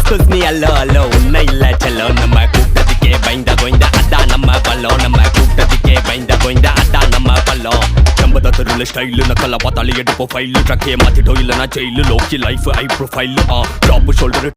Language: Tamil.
எக்ஸ்கூஸ் மீ அல்லோ அல்லோ உன்னை இல்ல செல்லோ நம்ம கூட்டத்துக்கே பயந்த கோய்ந்த அதான் நம்ம பல்லம் நம்ம கூட்டத்துக்கே பயந்த கோய்ந்த அதான் நம்ம பல்லம் நம்ம தருல ஸ்டைலு நக்கல பார்த்தாலே எடுப்போம் ஃபைலு ட்ரக்கே மாத்திட்டோம் இல்லைனா ஜெயிலு லோக்கி லைஃப் ஐ ப்ரொஃபைல் டாப் ஷோல்டர்